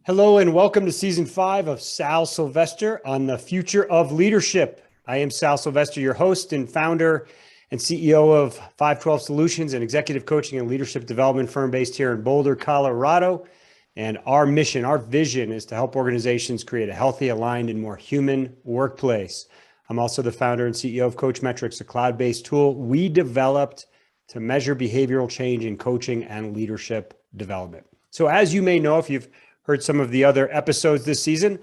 Hello and welcome to season 5 of Sal Sylvester on the future of leadership. I am Sal Sylvester, your host and founder and CEO of 512 Solutions, an executive coaching and leadership development firm based here in Boulder, Colorado. And our mission, our vision is to help organizations create a healthy, aligned, and more human workplace. I'm also the founder and CEO of Coach Metrics, a cloud-based tool we developed to measure behavioral change in coaching and leadership development. So as you may know, if you've heard some of the other episodes this season,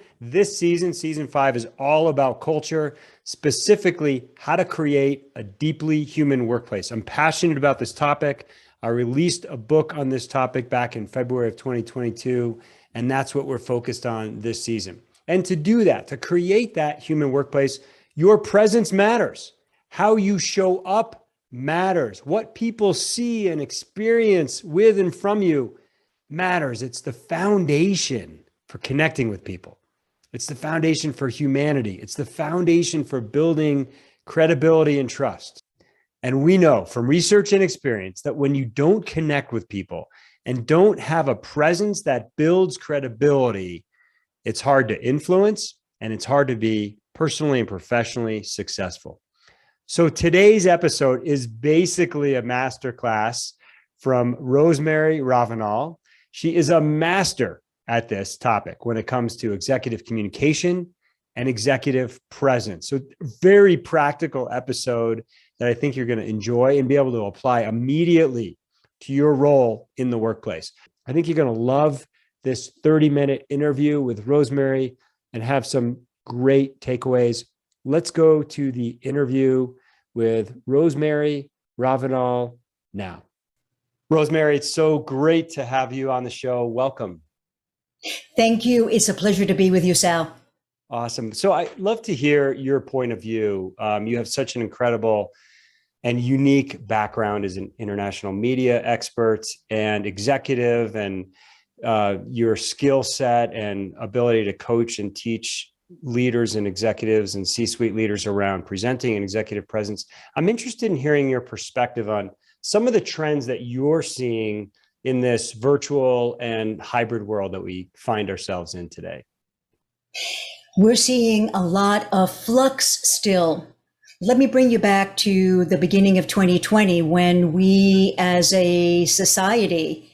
season 5 is all about culture, specifically how to create a deeply human workplace. I'm passionate about this topic. I released a book on this topic back in February of 2022, and that's what we're focused on this season. And to do that, to create that human workplace, your presence matters. How you show up matters. What people see and experience with and from you matters. It's the foundation for connecting with people. It's the foundation for humanity. It's the foundation for building credibility and trust. And we know from research and experience that when you don't connect with people and don't have a presence that builds credibility, it's hard to influence and it's hard to be personally and professionally successful. So today's episode is basically a masterclass from Rosemary Ravinal. She is a master at this topic when it comes to executive communication and executive presence. So very practical episode that I think you're going to enjoy and be able to apply immediately to your role in the workplace. I think you're going to love this 30-minute interview with Rosemary and have some great takeaways. Let's go to the interview with Rosemary Ravinal now. Rosemary, it's so great to have you on the show. Welcome. Thank you. It's a pleasure to be with you, Sal. Awesome. So I'd love to hear your point of view. You have such an incredible and unique background as an international media expert and executive, and your skill set and ability to coach and teach leaders and executives and C-suite leaders around presenting and executive presence. I'm interested in hearing your perspective on some of the trends that you're seeing in this virtual and hybrid world that we find ourselves in today. We're seeing a lot of flux still. Let me bring you back to the beginning of 2020 when we as a society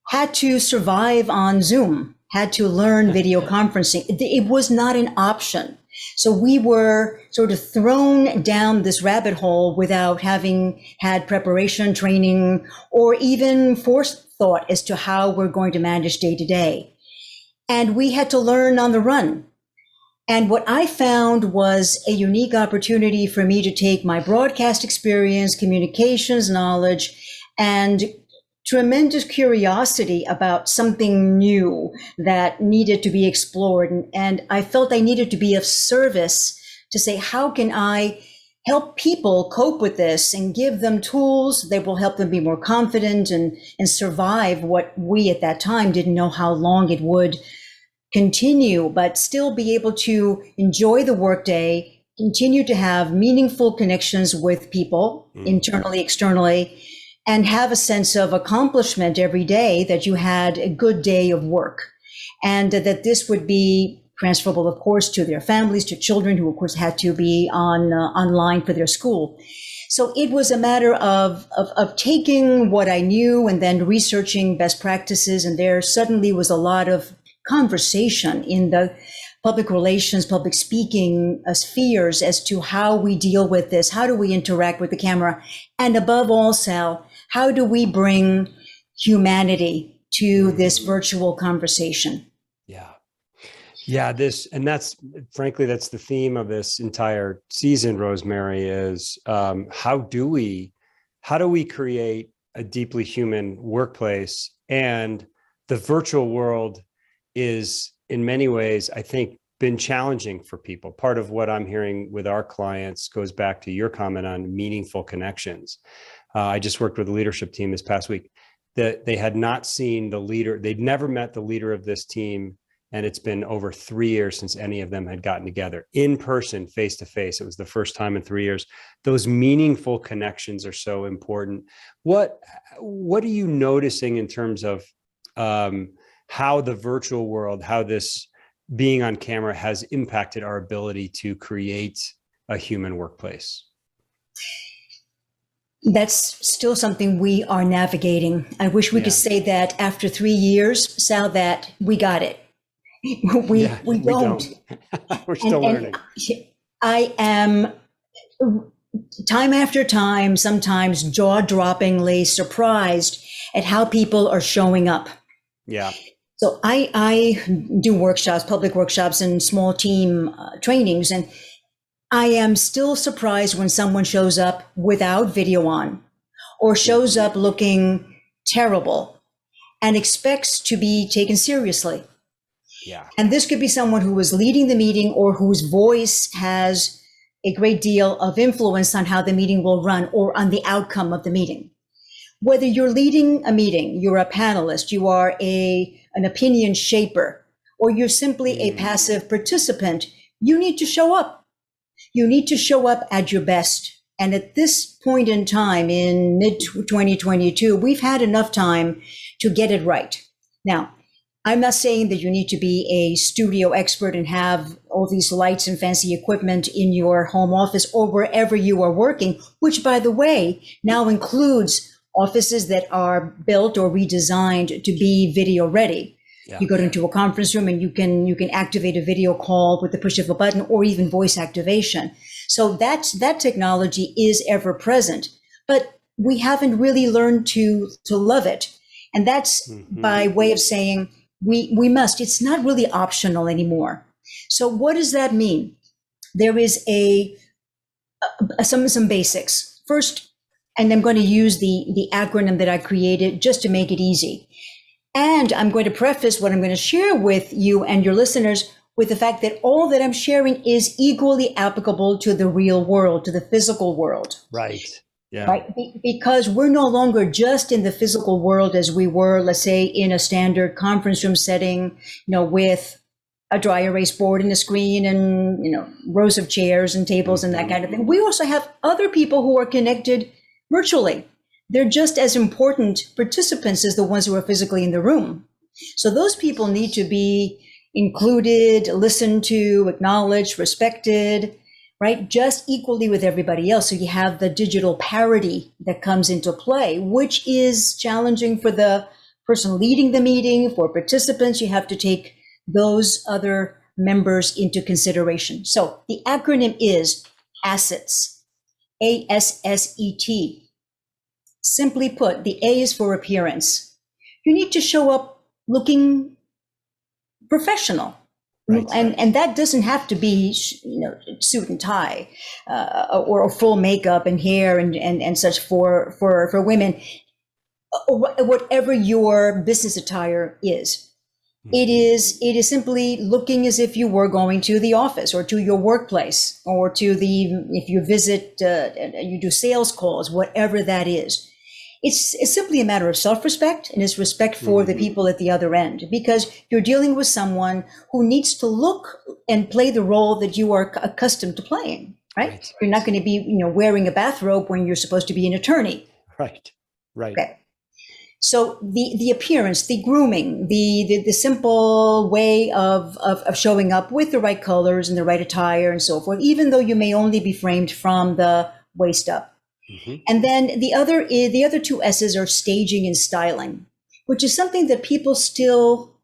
had to survive on Zoom, had to learn video conferencing. It was not an option. So we were sort of thrown down this rabbit hole without having had preparation, training, or even forethought as to how we're going to manage day to day. And we had to learn on the run. And what I found was a unique opportunity for me to take my broadcast experience, communications knowledge, and tremendous curiosity about something new that needed to be explored. And I felt I needed to be of service to say, how can I help people cope with this and give them tools that will help them be more confident and survive what we at that time didn't know how long it would continue, but still be able to enjoy the workday, continue to have meaningful connections with people internally, externally, and have a sense of accomplishment every day that you had a good day of work, and that this would be transferable, of course, to their families, to children who, of course, had to be online for their school. So it was a matter of taking what I knew and then researching best practices, and there suddenly was a lot of conversation in the public relations, public speaking spheres as to how we deal with this, how do we interact with the camera, and above all, Sal, how do we bring humanity to this virtual conversation? Yeah, that's frankly, that's the theme of this entire season, Rosemary, is how do we create a deeply human workplace? And the virtual world is in many ways, I think, been challenging for people. Part of what I'm hearing with our clients goes back to your comment on meaningful connections. I just worked with a leadership team this past week that they had not seen the leader. They'd never met the leader of this team. And it's been over 3 years since any of them had gotten together in person, face to face. It was the first time in 3 years. Those meaningful connections are so important. What are you noticing in terms of how the virtual world, how this being on camera has impacted our ability to create a human workplace? That's still something we are navigating. I wish we could say that after 3 years, Sal, that we got it. We don't. We're still learning. I am, time after time, sometimes jaw-droppingly surprised at how people are showing up. Yeah. So I do workshops, public workshops, and small team trainings, and I am still surprised when someone shows up without video on or shows up looking terrible and expects to be taken seriously. Yeah. And this could be someone who is leading the meeting or whose voice has a great deal of influence on how the meeting will run or on the outcome of the meeting. Whether you're leading a meeting, you're a panelist, you are an opinion shaper, or you're simply a passive participant, you need to show up. You need to show up at your best. And at this point in time, in mid-2022, we've had enough time to get it right. Now, I'm not saying that you need to be a studio expert and have all these lights and fancy equipment in your home office or wherever you are working, which, by the way, now includes offices that are built or redesigned to be video ready. Yeah. You go into a conference room and you can activate a video call with the push of a button or even voice activation. So that technology is ever present, but we haven't really learned to love it. And that's by way of saying we must. It's not really optional anymore. So what does that mean? There is some basics. First, and I'm going to use the acronym that I created just to make it easy. And I'm going to preface what I'm going to share with you and your listeners with the fact that all that I'm sharing is equally applicable to the real world, to the physical world. Right. Yeah. Right. Because we're no longer just in the physical world as we were, let's say, in a standard conference room setting, with a dry erase board and a screen and, rows of chairs and tables and that kind of thing. We also have other people who are connected virtually. They're just as important participants as the ones who are physically in the room. So those people need to be included, listened to, acknowledged, respected, right? Just equally with everybody else. So you have the digital parity that comes into play, which is challenging for the person leading the meeting. For participants, you have to take those other members into consideration. So the acronym is ASSET, ASSET. Simply put, the A is for appearance. You need to show up looking professional. Right. And that doesn't have to be, suit and tie, or full makeup and hair and such for women, whatever your business attire is. It is simply looking as if you were going to the office or to your workplace or if you visit, you do sales calls, whatever that is. It's simply a matter of self-respect and it's respect for the people at the other end, because you're dealing with someone who needs to look and play the role that you are accustomed to playing, right? You're not going to be, wearing a bathrobe when you're supposed to be an attorney. Right. Okay. So the appearance, the grooming, the simple way of showing up with the right colors and the right attire and so forth, even though you may only be framed from the waist up. And then the other two S's are staging and styling, which is something that people still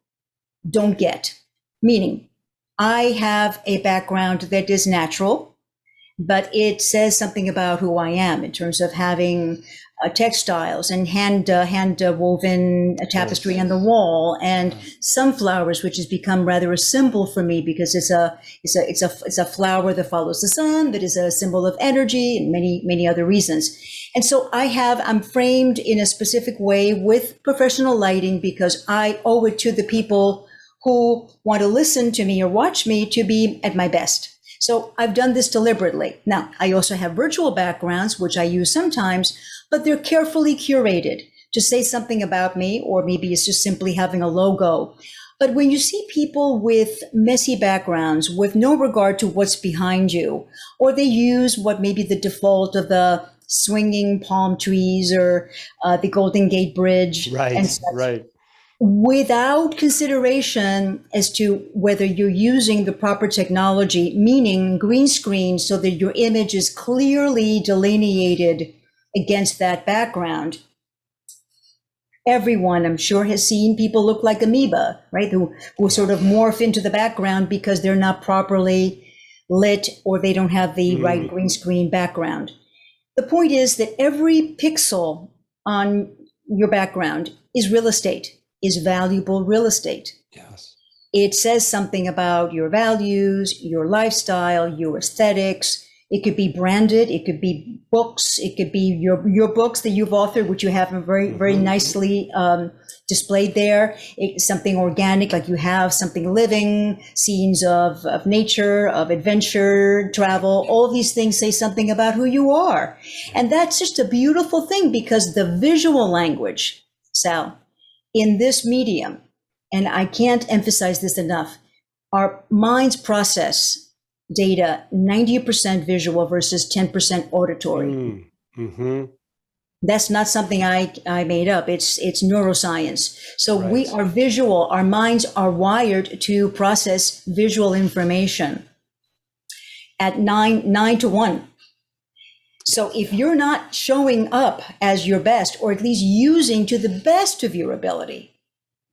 don't get. Meaning, I have a background that is natural, but it says something about who I am in terms of having textiles and hand woven tapestry on the wall and sunflowers, which has become rather a symbol for me because it's a flower that follows the sun, that is a symbol of energy and many other reasons. And so I'm framed in a specific way with professional lighting because I owe it to the people who want to listen to me or watch me to be at my best. So I've done this deliberately. Now, I also have virtual backgrounds, which I use sometimes, but they're carefully curated to say something about me, or maybe it's just simply having a logo. But when you see people with messy backgrounds, with no regard to what's behind you, or they use what may be the default of the swinging palm trees or the Golden Gate Bridge. Right. without consideration as to whether you're using the proper technology, meaning green screen, so that your image is clearly delineated against that background. Everyone, I'm sure, has seen people look like amoeba, right? Who sort of morph into the background because they're not properly lit or they don't have the right green screen background. The point is that every pixel on your background is real estate, is valuable real estate. Yes. It says something about your values, your lifestyle, your aesthetics. It could be branded. It could be books. It could be your books that you've authored, which you have very nicely displayed there. It's something organic, like you have something living, scenes of nature, of adventure, travel. All these things say something about who you are. And that's just a beautiful thing, because the visual language, Sal, in this medium, and I can't emphasize this enough, our minds process data 90% visual versus 10% auditory. That's not something I made up. It's neuroscience. So we are visual. Our minds are wired to process visual information at 9 to 1. So if you're not showing up as your best, or at least using to the best of your ability,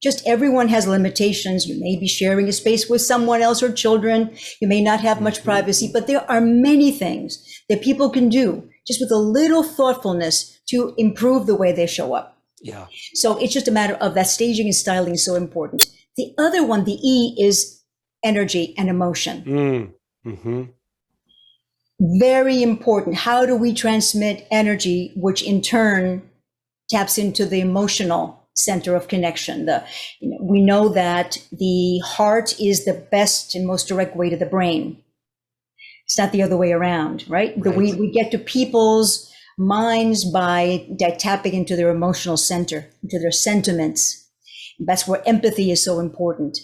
just everyone has limitations. You may be sharing a space with someone else or children. You may not have much privacy, but there are many things that people can do just with a little thoughtfulness to improve the way they show up. Yeah. So it's just a matter of that staging and styling is so important. The other one, the E, is energy and emotion. Very important. How do we transmit energy, which in turn taps into the emotional center of connection? We know that the heart is the best and most direct way to the brain. It's not the other way around, right? We get to people's minds by tapping into their emotional center, into their sentiments. That's where empathy is so important.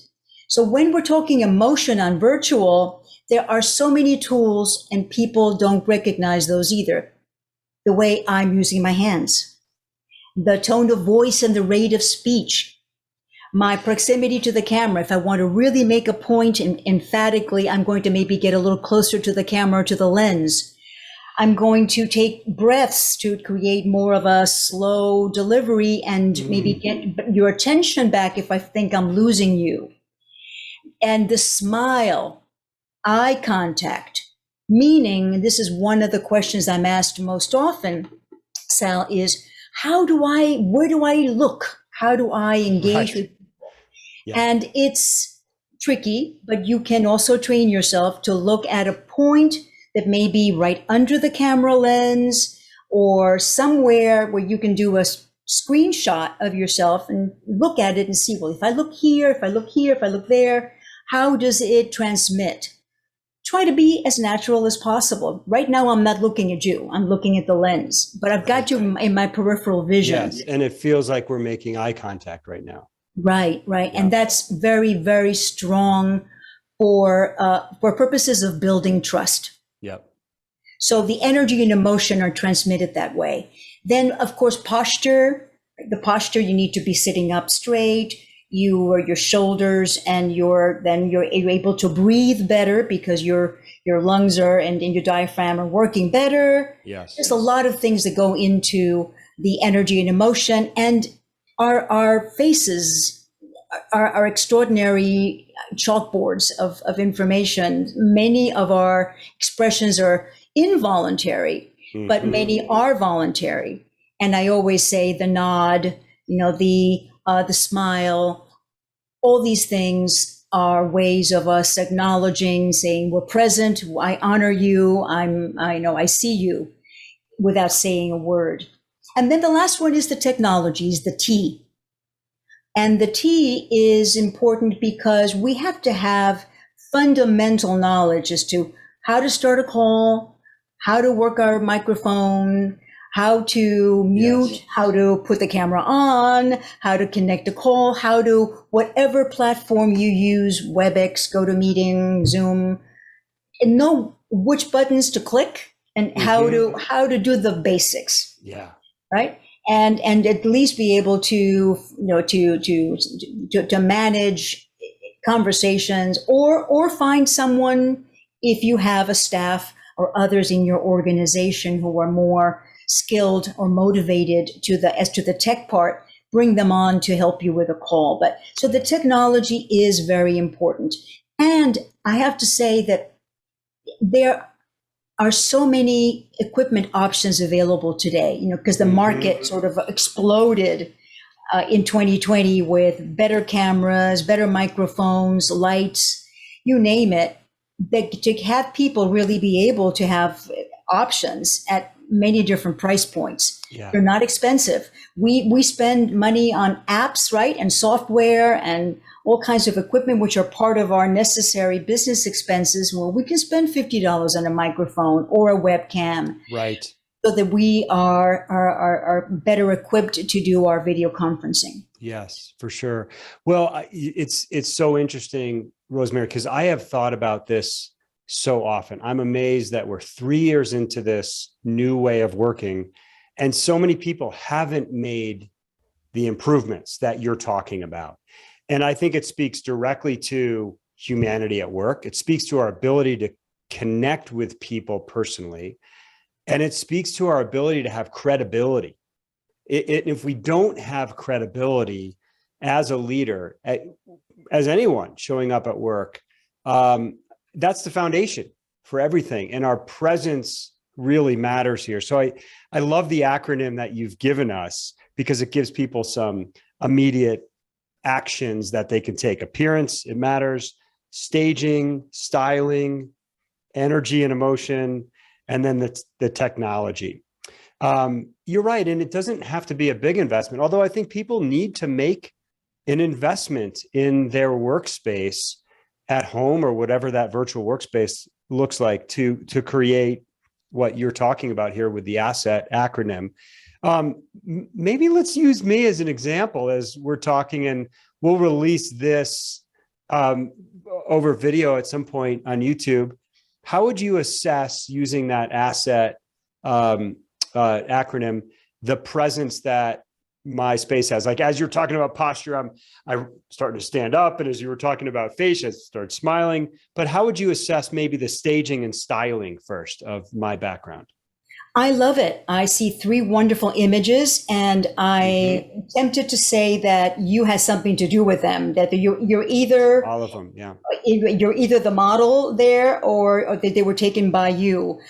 So when we're talking emotion on virtual, there are so many tools, and people don't recognize those either. The way I'm using my hands, the tone of voice and the rate of speech, my proximity to the camera. If I want to really make a point and emphatically, I'm going to maybe get a little closer to the camera, to the lens. I'm going to take breaths to create more of a slow delivery and maybe get your attention back if I think I'm losing you. And the smile, eye contact, meaning, this is one of the questions I'm asked most often, Sal, is where do I look? How do I engage with people? Yeah. And it's tricky, but you can also train yourself to look at a point that may be right under the camera lens, or somewhere where you can do a screenshot of yourself and look at it and see, well, if I look here, if I look here, if I look there, how does it transmit? Try to be as natural as possible. Right now, I'm not looking at you. I'm looking at the lens, but I've got you in my peripheral vision. Yes, and it feels like we're making eye contact right now. Right. Yeah. And that's very, very strong for purposes of building trust. Yep. So the energy and emotion are transmitted that way. Then, of course, posture. The posture, you need to be sitting up straight. Your shoulders, and you're able to breathe better because your lungs are and your diaphragm are working better. Yes. There's a lot of things that go into the energy and emotion, and our faces are extraordinary chalkboards of information. Many of our expressions are involuntary, but many are voluntary. And I always say the nod, the smile, all these things are ways of us acknowledging, saying we're present, I honor you, I see you, without saying a word. And then the last one is the technologies, the T. And the T is important because we have to have fundamental knowledge as to how to start a call, how to work our microphone, how to mute, how to put the camera on, how to connect a call, how to, whatever platform you use, WebEx, GoToMeeting, Zoom, and know which buttons to click and how to do the basics. Yeah. Right? and at least be able to, to manage conversations, or find someone, if you have a staff or others in your organization who are more skilled or motivated as to the tech part, bring them on to help you with a call. But so the technology is very important. And I have to say that there are so many equipment options available today, because the market sort of exploded in 2020 with better cameras, better microphones, lights, you name it, that to have people really be able to have options at many different price points. Yeah. They're not expensive. We spend money on apps, right? And software and all kinds of equipment, which are part of our necessary business expenses. Well, we can spend $50 on a microphone or a webcam. Right. So that we are better equipped to do our video conferencing. Yes, for sure. Well, it's so interesting, Rosemary, because I have thought about this so often. I'm amazed that we're 3 years into this new way of working, and so many people haven't made the improvements that you're talking about. And I think it speaks directly to humanity at work. It speaks to our ability to connect with people personally. And it speaks to our ability to have credibility. If we don't have credibility as a leader, as anyone showing up at work, that's the foundation for everything. And our presence really matters here. So I love the acronym that you've given us, because it gives people some immediate actions that they can take. Appearance, it matters. Staging, styling, energy and emotion, and then the technology. You're right. And it doesn't have to be a big investment, although I think people need to make an investment in their workspace at home or whatever that virtual workspace looks like to create what you're talking about here with the ASSET acronym. Maybe let's use me as an example as we're talking, and we'll release this over video at some point on YouTube. How would you assess, using that ASSET acronym, the presence that my space has? Like, as you're talking about posture, I'm starting to stand up, and as you were talking about face, I started smiling. But how would you assess maybe the staging and styling first of my background? I love it. I see 3 wonderful images, and I'm tempted to say that you had something to do with them, that you're either all of them. Yeah. You're either the model there, or that they were taken by you.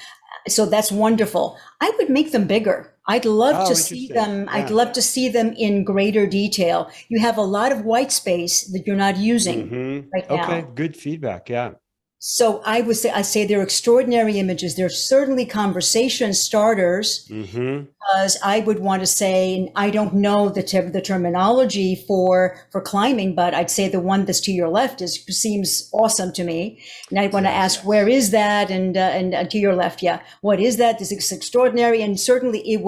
So that's wonderful. I would make them bigger. I'd love to see them. Yeah. I'd love to see them in greater detail. You have a lot of white space that you're not using right now. Okay, good feedback. Yeah. So I say they're extraordinary images. They're certainly conversation starters, because I would want to say, and I don't know the terminology for climbing, but I'd say the one that's to your left seems awesome to me. And I want to ask, where is that? And to your left, yeah, what is that? This is extraordinary, and certainly it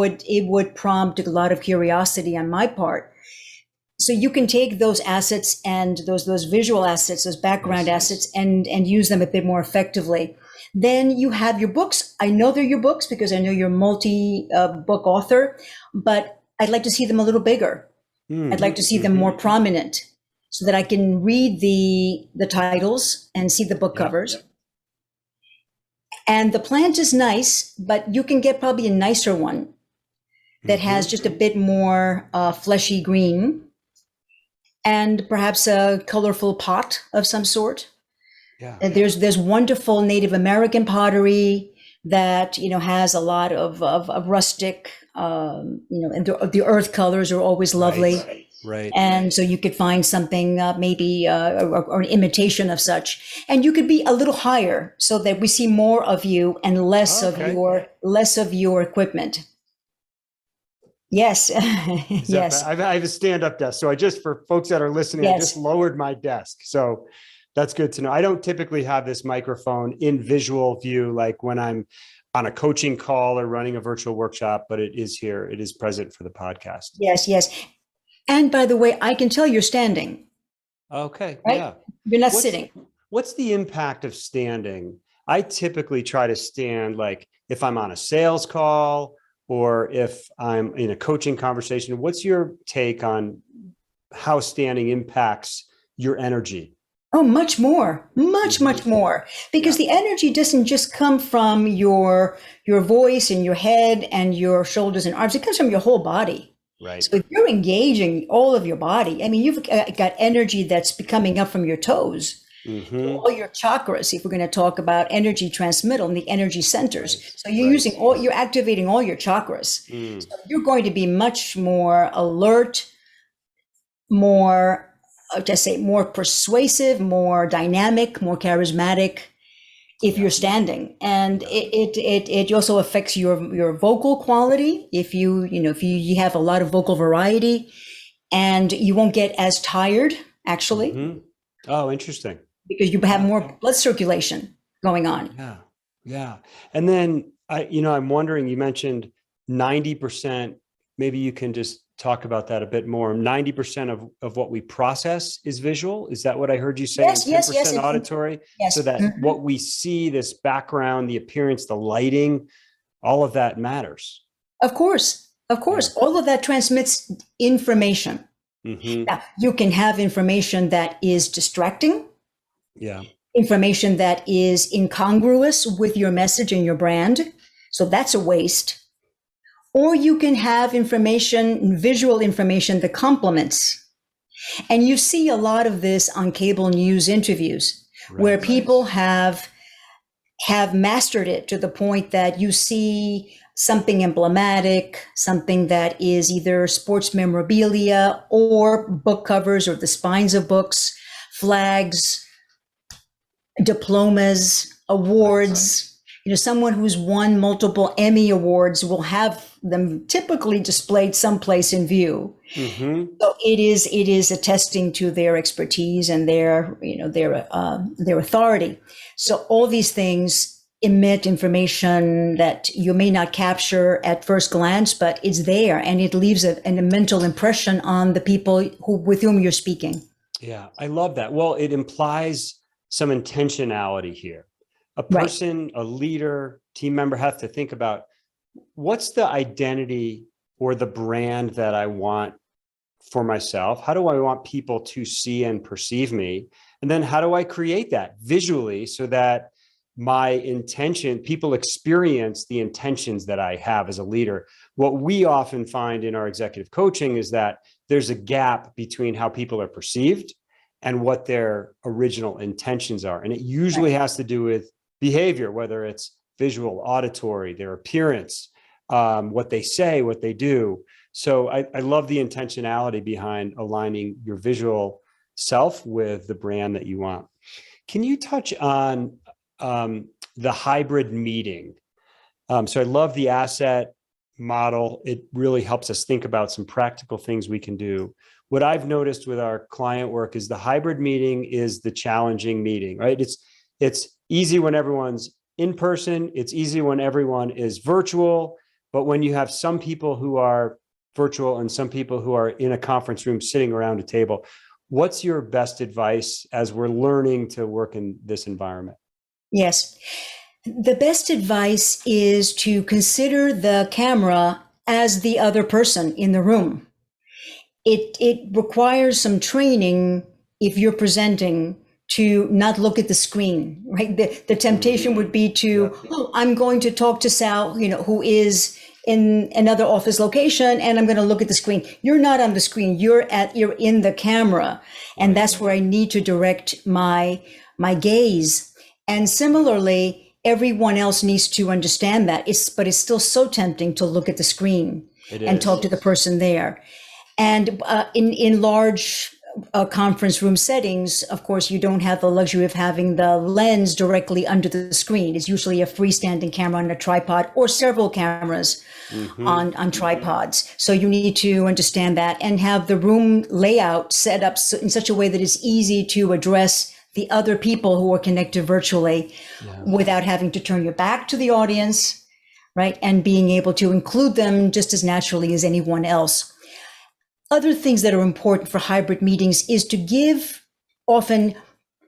would prompt a lot of curiosity on my part. So you can take those assets and those visual assets, those background assets, and use them a bit more effectively. Then you have your books. I know they're your books because I know you're multi-book author, but I'd like to see them a little bigger. I'd like to see them more prominent, so that I can read the titles and see the book covers. And the plant is nice, but you can get probably a nicer one that has just a bit more fleshy green, and perhaps a colorful pot of some sort. Yeah. There's wonderful Native American pottery that has a lot of rustic, and the earth colors are always lovely. Right. And so you could find something maybe or an imitation of such, and you could be a little higher so that we see more of you and less of your equipment. Yes. Yes. I have a stand-up desk. So for folks that are listening, I just lowered my desk. So that's good to know. I don't typically have this microphone in visual view, like when I'm on a coaching call or running a virtual workshop, but it is here. It is present for the podcast. Yes. Yes. And by the way, I can tell you're standing. Okay. Right? Yeah. You're not sitting. What's the impact of standing? I typically try to stand, like if I'm on a sales call or if I'm in a coaching conversation. What's your take on how standing impacts your energy? Oh, much more, much more, because the energy doesn't just come from your voice and your head and your shoulders and arms. It comes from your whole body. Right. So if you're engaging all of your body, I mean, you've got energy that's coming up from your toes, all your chakras. If we're going to talk about energy transmittal and the energy centers, so you're activating all your chakras. So you're going to be much more alert, more, just say more persuasive, more dynamic, more charismatic if you're standing. And it also affects your vocal quality. If you have a lot of vocal variety, and you won't get as tired actually. Oh, interesting. Because you have more blood circulation going on. Yeah. And then I'm wondering, you mentioned 90%, maybe you can just talk about that a bit more. 90% of what we process is visual. Is that what I heard you say? Yes, and 10% auditory. Yes. So that what we see, this background, the appearance, the lighting, all of that matters. Of course. All of that transmits information. Now, you can have information that is distracting. Information that is incongruous with your message and your brand. So that's a waste. Or you can have visual information that complements. And you see a lot of this on cable news interviews, where people have mastered it to the point that you see something emblematic, something that is either sports memorabilia or book covers or the spines of books, flags, diplomas, awards. Someone who's won multiple Emmy awards will have them typically displayed someplace in view. So it is attesting to their expertise and their authority. So all these things emit information that you may not capture at first glance, but it's there, and it leaves a mental impression on the people with whom you're speaking. Yeah, I love that. Well, it implies some intentionality here. A person, a leader, team member have to think about, what's the identity or the brand that I want for myself? How do I want people to see and perceive me? And then how do I create that visually so that my intention, people experience the intentions that I have as a leader? What we often find in our executive coaching is that there's a gap between how people are perceived and what their original intentions are. And it usually has to do with behavior, whether it's visual, auditory, their appearance, what they say, what they do. So I love the intentionality behind aligning your visual self with the brand that you want. Can you touch on the hybrid meeting? So I love the asset model. It really helps us think about some practical things we can do. What I've noticed with our client work is the hybrid meeting is the challenging meeting, right? It's easy when everyone's in person. It's easy when everyone is virtual. But when you have some people who are virtual and some people who are in a conference room sitting around a table, what's your best advice as we're learning to work in this environment? Yes. The best advice is to consider the camera as the other person in the room. It requires some training if you're presenting to not look at the screen, right? The temptation would be to, I'm going to talk to Sal, who is in another office location, and I'm going to look at the screen. You're not on the screen. You're in the camera, and that's where I need to direct my gaze. And similarly, everyone else needs to understand that. But it's still so tempting to look at the screen and talk to the person there. And in large conference room settings, of course, you don't have the luxury of having the lens directly under the screen. It's usually a freestanding camera on a tripod or several cameras on tripods. So you need to understand that and have the room layout set up in such a way that it's easy to address the other people who are connected virtually without having to turn your back to the audience, right? And being able to include them just as naturally as anyone else. Other things that are important for hybrid meetings is to give often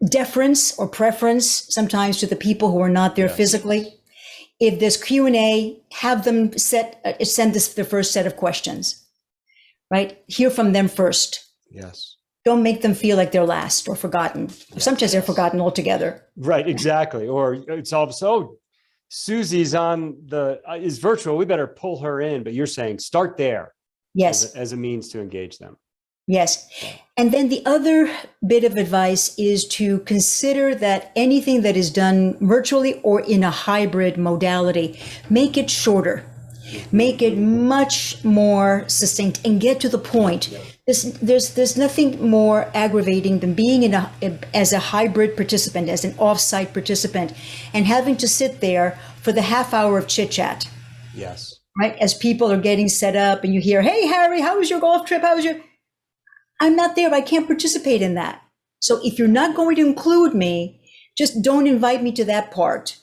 deference or preference sometimes to the people who are not there physically. If there's Q&A, have them send this the first set of questions, right? Hear from them first. Yes. Don't make them feel like they're last or forgotten. Yes. Sometimes they're forgotten altogether. Right, exactly. Or it's all so Susie's is virtual. We better pull her in. But you're saying start there. Yes. As a means to engage them. Yes. And then the other bit of advice is to consider that anything that is done virtually or in a hybrid modality, make it shorter, make it much more succinct, and get to the point. There's nothing more aggravating than being as a hybrid participant, as an offsite participant, and having to sit there for the half hour of chit chat. Yes. Right? As people are getting set up and you hear, "Hey, Harry, how was your golf trip? How was your..." I'm not there. I can't participate in that. So if you're not going to include me, just don't invite me to that part.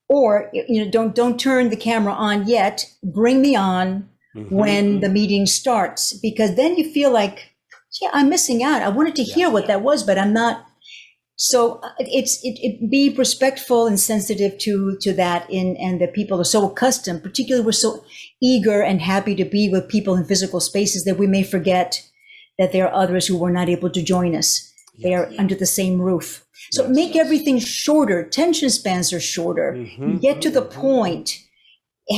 Or, don't turn the camera on yet. Bring me on when the meeting starts, because then you feel like, yeah, I'm missing out. I wanted to hear what that was, but I'm not. So be respectful and sensitive to that, and that people are so accustomed, particularly we're so eager and happy to be with people in physical spaces that we may forget that there are others who were not able to join us. They are under the same roof. So make everything shorter. Attention spans are shorter. Get to the point.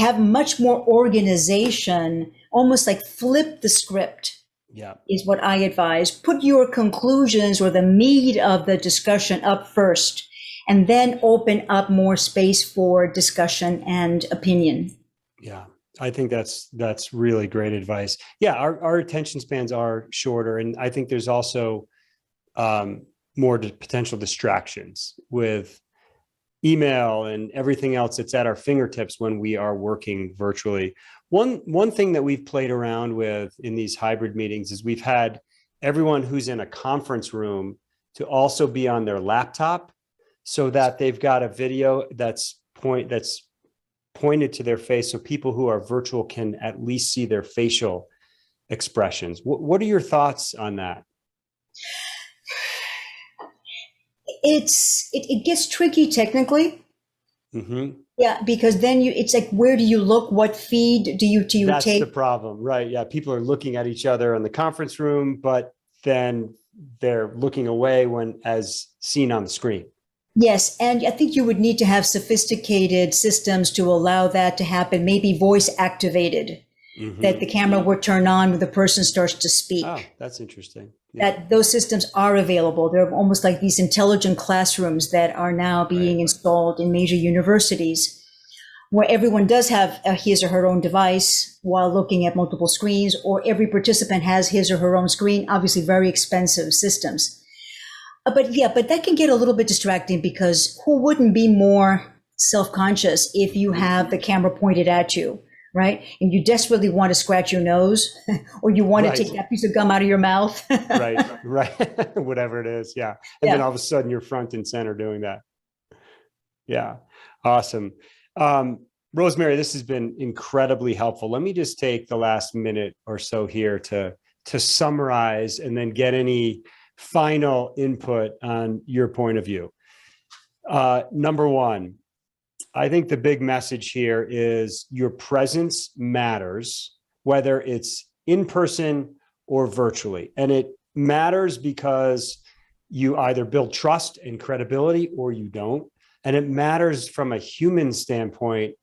Have much more organization, almost like flip the script. Yeah, is what I advise. Put your conclusions or the meat of the discussion up first, and then open up more space for discussion and opinion. Yeah, I think that's really great advice. Yeah, our attention spans are shorter, and I think there's also more potential distractions with email and everything else that's at our fingertips when we are working virtually. One thing that we've played around with in these hybrid meetings is we've had everyone who's in a conference room to also be on their laptop, so that they've got a video that's pointed to their face, so people who are virtual can at least see their facial expressions. What are your thoughts on that? It gets tricky technically. Yeah, because then it's like, where do you look? What feed do you take? That's the problem, right? Yeah, people are looking at each other in the conference room, but then they're looking away as seen on the screen. Yes, and I think you would need to have sophisticated systems to allow that to happen, maybe voice activated, that the camera would turn on when the person starts to speak. Oh, that's interesting. Yeah. That those systems are available. They're almost like these intelligent classrooms that are now being installed in major universities, where everyone does have his or her own device while looking at multiple screens, or every participant has his or her own screen, obviously very expensive systems. But that can get a little bit distracting, because who wouldn't be more self-conscious if you have the camera pointed at you, right? And you desperately want to scratch your nose, or you want to take that piece of gum out of your mouth. right. Whatever it is. Yeah. And then all of a sudden you're front and center doing that. Yeah. Awesome. Rosemary, this has been incredibly helpful. Let me just take the last minute or so here to summarize, and then get any final input on your point of view. Number one, I think the big message here is your presence matters, whether it's in person or virtually. And it matters because you either build trust and credibility or you don't. And it matters from a human standpoint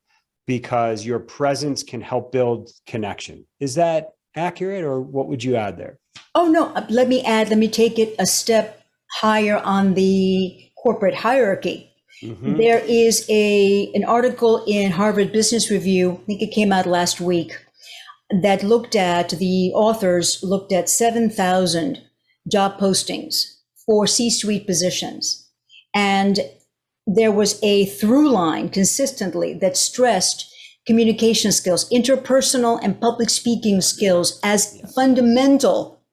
because your presence can help build connection. Is that accurate, or what would you add there? Oh, no, let me take it a step higher on the corporate hierarchy. There is an article in Harvard Business Review, I think it came out last week, that the authors looked at 7,000 job postings for C-suite positions. And there was a through line consistently that stressed communication skills, interpersonal and public speaking skills as fundamental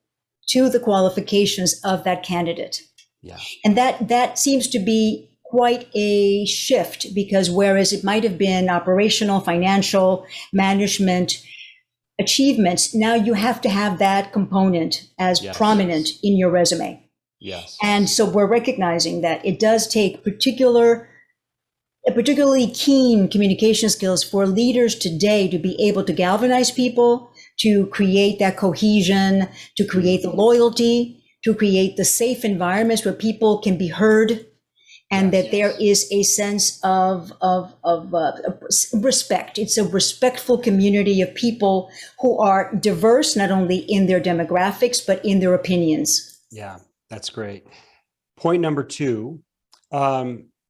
to the qualifications of that candidate. Yeah. And that seems to be quite a shift, because whereas it might have been operational, financial, management achievements, now you have to have that component as prominent in your resume. Yes. And so we're recognizing that it does take particular particularly keen communication skills for leaders today to be able to galvanize people, to create that cohesion, to create the loyalty, to create the safe environments where people can be heard, and that there is a sense of respect. It's a respectful community of people who are diverse, not only in their demographics, but in their opinions. Yeah, that's great. Point number 2,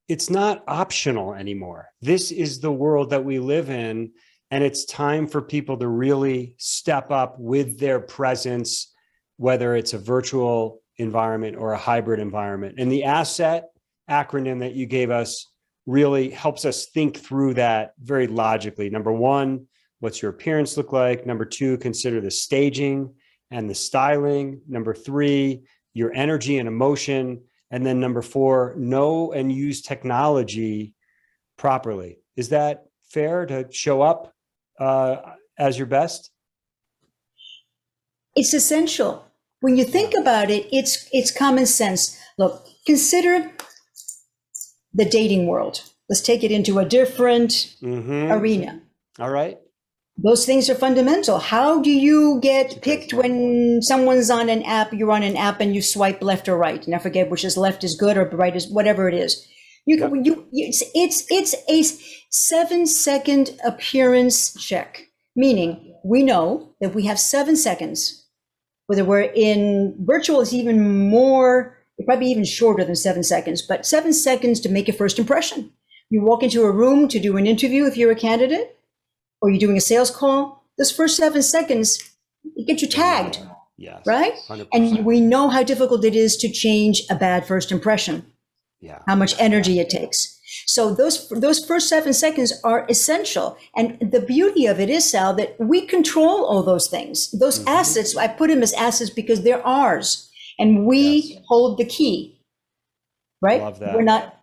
it's not optional anymore. This is the world that we live in, and it's time for people to really step up with their presence, whether it's a virtual environment or a hybrid environment. And the ASSET acronym that you gave us really helps us think through that very logically. Number 1, what's your appearance look like? Number 2, consider the staging and the styling. Number 3, your energy and emotion. And then number 4, know and use technology properly. Is that fair to show up as your best? It's essential. When you think about it, it's common sense. Look, consider the dating world. Let's take it into a different arena. All right. Those things are fundamental. How do you get picked when someone's on an app, you're on an app and you swipe left or right? And I forget which is left is good or right is whatever it is. It's a 7-second appearance check, meaning we know that we have 7 seconds. Whether we're in virtual is even more, probably even shorter than 7 seconds, but 7 seconds to make a first impression. You walk into a room to do an interview if you're a candidate, or you're doing a sales call, those first 7 seconds, it gets you tagged, yes, right? 100%. And we know how difficult it is to change a bad first impression, how much energy it takes. So those first 7 seconds are essential. And the beauty of it is, Sal, that we control all those things. Those assets, I put them as assets because they're ours, and we hold the key, right? Love that. We're not,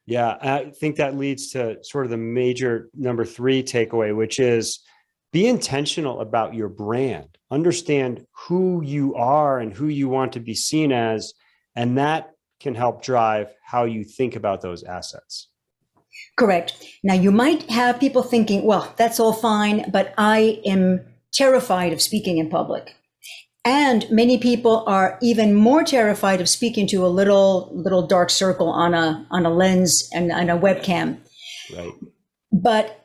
Yeah, I think that leads to sort of the major number 3 takeaway, which is be intentional about your brand. Understand who you are and who you want to be seen as, and that can help drive how you think about those assets. Correct. Now, you might have people thinking, well, that's all fine, but I am terrified of speaking in public. And many people are even more terrified of speaking to a little dark circle on a lens and on a webcam. Right. But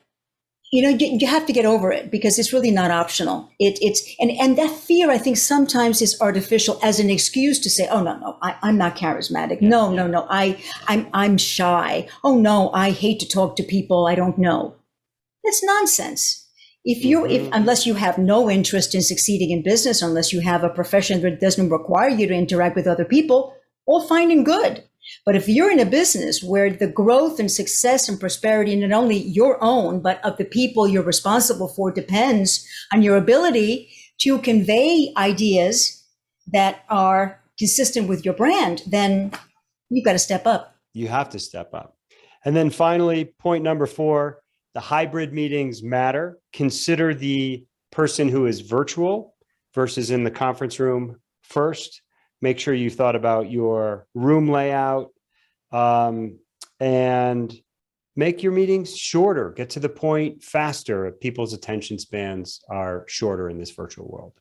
you have to get over it because it's really not optional. And that fear, I think, sometimes is artificial as an excuse to say, oh no, I'm not charismatic. No, I'm shy. Oh no, I hate to talk to people I don't know. That's nonsense. Unless you have no interest in succeeding in business, unless you have a profession that doesn't require you to interact with other people, all fine and good. But if you're in a business where the growth and success and prosperity, not only your own, but of the people you're responsible for, depends on your ability to convey ideas that are consistent with your brand, then you've got to step up. You have to step up. And then finally, point number 4, the hybrid meetings matter. Consider the person who is virtual versus in the conference room first. Make sure you thought about your room layout, and make your meetings shorter. Get to the point faster. People's attention spans are shorter in this virtual world.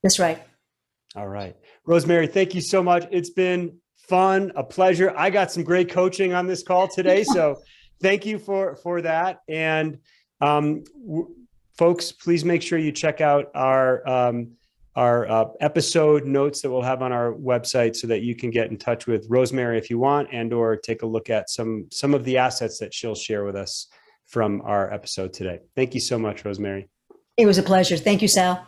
That's right. All right. Rosemary, thank you so much. It's been fun, a pleasure. I got some great coaching on this call today, so thank you for that. And folks, please make sure you check out our episode notes that we'll have on our website so that you can get in touch with Rosemary if you want, and or take a look at some of the assets that she'll share with us from our episode today. Thank you so much, Rosemary. It was a pleasure. Thank you, Sal.